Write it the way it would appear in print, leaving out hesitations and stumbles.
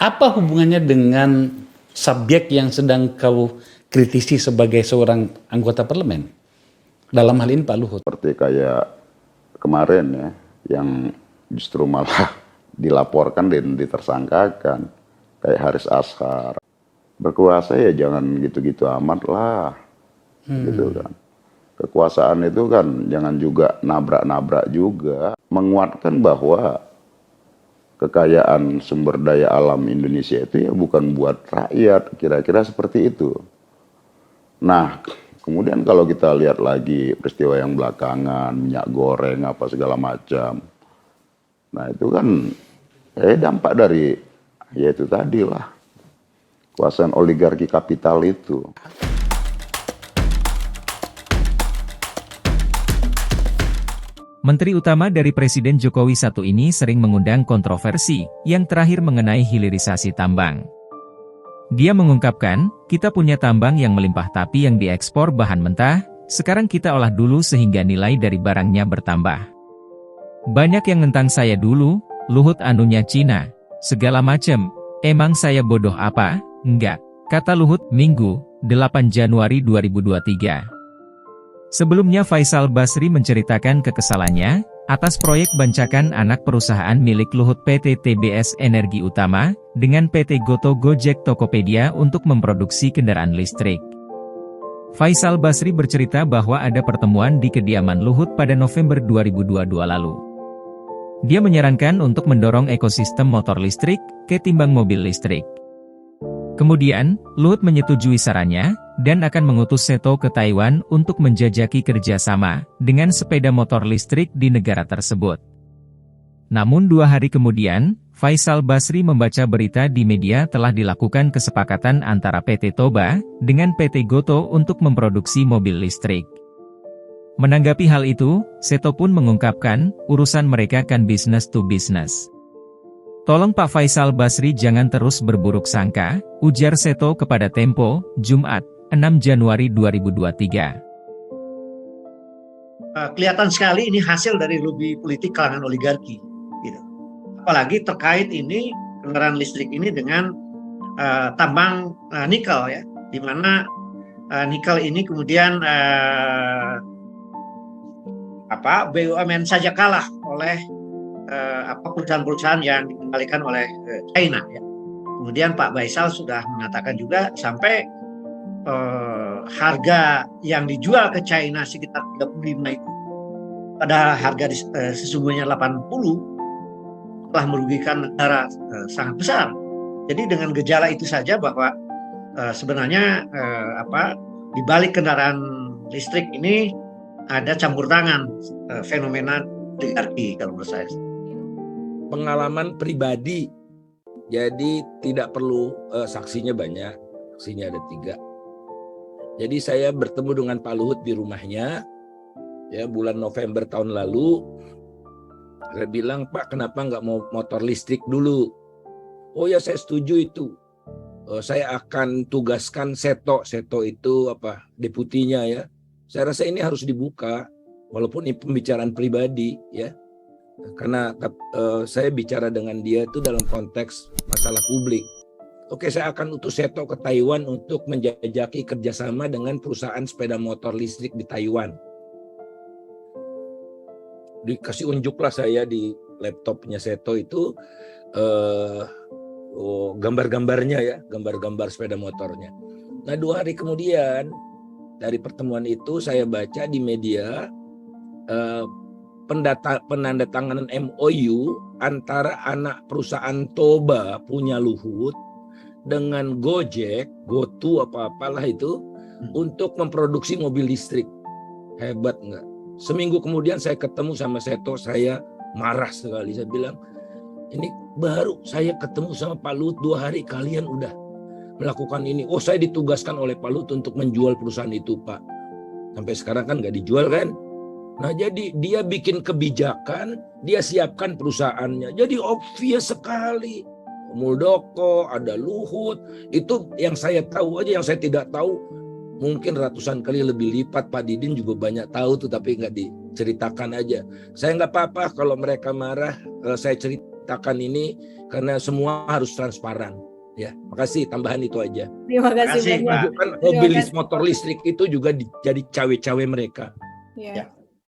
Apa hubungannya dengan subjek yang sedang kau kritisi sebagai seorang anggota parlemen? Dalam hal ini Pak Luhut. Seperti kayak kemarin ya, yang justru malah dilaporkan dan ditersangkakan. Kayak Haris Ashar. Berkuasa ya jangan gitu-gitu amat lah. Gitu kan. Kekuasaan itu kan jangan juga nabrak-nabrak juga. Menguatkan bahwa kekayaan sumber daya alam Indonesia itu ya bukan buat rakyat, kira-kira seperti itu. Nah, kemudian kalau kita lihat lagi peristiwa yang belakangan, minyak goreng apa segala macam. Nah, itu kan dampak dari ya itu tadi lah. Kekuasaan oligarki kapital itu. Menteri utama dari Presiden Jokowi satu ini sering mengundang kontroversi, yang terakhir mengenai hilirisasi tambang. Dia mengungkapkan, kita punya tambang yang melimpah tapi yang diekspor bahan mentah, sekarang kita olah dulu sehingga nilai dari barangnya bertambah. Banyak yang nentang saya dulu, Luhut anunya Cina, segala macem, emang saya bodoh apa? Enggak, kata Luhut, Minggu, 8 Januari 2023. Sebelumnya Faisal Basri menceritakan kekesalannya atas proyek bancakan anak perusahaan milik Luhut PT TBS Energi Utama dengan PT Goto Gojek Tokopedia untuk memproduksi kendaraan listrik. Faisal Basri bercerita bahwa ada pertemuan di kediaman Luhut pada November 2022 lalu. Dia menyarankan untuk mendorong ekosistem motor listrik ketimbang mobil listrik. Kemudian, Luhut menyetujui sarannya, dan akan mengutus Seto ke Taiwan untuk menjajaki kerjasama dengan sepeda motor listrik di negara tersebut. Namun 2 hari kemudian, Faisal Basri membaca berita di media telah dilakukan kesepakatan antara PT Toba dengan PT Goto untuk memproduksi mobil listrik. Menanggapi hal itu, Seto pun mengungkapkan, urusan mereka kan business to business. Tolong Pak Faisal Basri jangan terus berburuk sangka, ujar Seto kepada Tempo, Jumat, 6 Januari 2023. Kelihatan sekali ini hasil dari lobby politik kalangan oligarki. Gitu. Apalagi terkait ini kendaraan listrik ini dengan tambang nikel ya, di mana nikel ini kemudian BUMN saja kalah oleh perusahaan-perusahaan yang dikendalikan oleh China ya. Kemudian Pak Faisal sudah mengatakan juga sampai harga yang dijual ke China sekitar 35 itu pada harga sesungguhnya 80 telah merugikan negara sangat besar. Jadi dengan gejala itu saja bahwa sebenarnya di balik kendaraan listrik ini ada campur tangan fenomena oligarki kalau menurut saya. Pengalaman pribadi, jadi tidak perlu saksinya banyak, saksinya ada 3. Jadi saya bertemu dengan Pak Luhut di rumahnya, ya bulan November tahun lalu. Saya bilang, Pak kenapa nggak mau motor listrik dulu? Oh ya saya setuju itu. Saya akan tugaskan Seto itu deputinya ya. Saya rasa ini harus dibuka, walaupun ini pembicaraan pribadi ya. Karena saya bicara dengan dia itu dalam konteks masalah publik. Oke, saya akan utus Seto ke Taiwan untuk menjajaki kerjasama dengan perusahaan sepeda motor listrik di Taiwan. Dikasih unjuklah saya di laptopnya Seto itu gambar-gambarnya ya, gambar-gambar sepeda motornya. Nah 2 hari kemudian dari pertemuan itu saya baca di media penandatanganan MOU antara anak perusahaan Toba punya Luhut dengan Gojek, GoTo apalah itu untuk memproduksi mobil listrik. Hebat nggak? Seminggu kemudian saya ketemu sama Seto, saya marah sekali. Saya bilang, ini baru saya ketemu sama Pak Luhut 2 hari kalian udah melakukan ini. Oh saya ditugaskan oleh Pak Luhut untuk menjual perusahaan itu Pak. Sampai sekarang kan nggak dijual kan? Nah jadi dia bikin kebijakan, dia siapkan perusahaannya. Jadi obvious sekali. Muldoko, ada Luhut, itu yang saya tahu aja, yang saya tidak tahu mungkin ratusan kali lebih lipat. Pak Didin juga banyak tahu tuh tapi nggak diceritakan aja. Saya nggak apa-apa kalau mereka marah, saya cerita menciptakan ini karena semua harus transparan. Ya, makasih, tambahan itu aja. Terima kasih Makasih, banyak. Pak. Kan mobil motor listrik itu juga jadi cawe-cawe mereka. Ya.